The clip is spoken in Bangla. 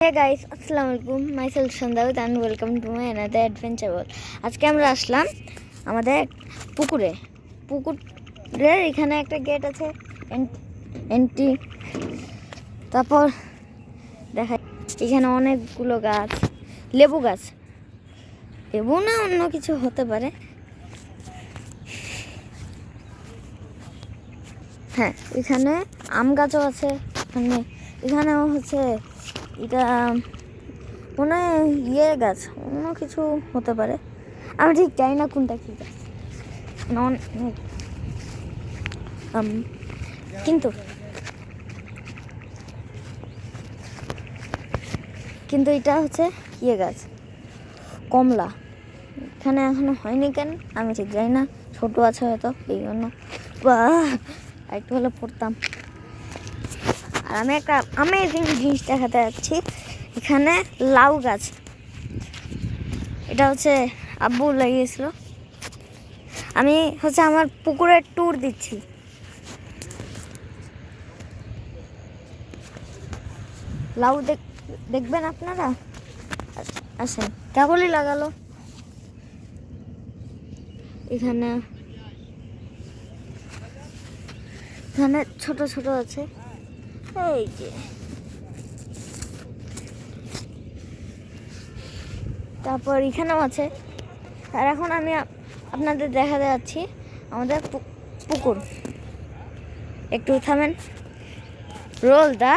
Hey guys, আসসালামু আলাইকুম। মাইসেলফ সন্দাউদ and welcome to my another adventure world. আজকে আমরা আসলাম আমাদের পুকুরের এখানে একটা গেট আছে এন্ট্রি। তারপর দেখা এখানে অনেকগুলো গাছ, লেবু গাছ, লেবু না অন্য কিছু হতে পারে। হ্যাঁ, এখানে আম গাছও আছে। এখানেও হচ্ছে এটা মনে হয় গাছ, অন্য কিছু হতে পারে, আমি ঠিক জানি না কোনটা কী গাছ। কিন্তু কিন্তু এটা হচ্ছে গাছ, কমলা। এখানে এখনো হয়নি কেন আমি ঠিক জানি না, ছোট আছে হয়তো এই জন্য, বা একটু হলে পড়তাম। আর আমি একটা অ্যামেজিং জিনিস দেখাতে যাচ্ছি। এখানে লাউ গাছ, এটা হচ্ছে আব্বু লাগিয়েছিল। আমি হচ্ছে আমার পুকুরের ট্যুর দিচ্ছি। লাউ দেখবেন আপনারা, আসেন। কেবলই লাগালো এখানে ছোট ছোট আছে, এই যে। তারপর এখানেও আছে। আর এখন আমি আপনাদের দেখাতে যাচ্ছি আমাদের পুকুর। একটু থামেন, রোল দা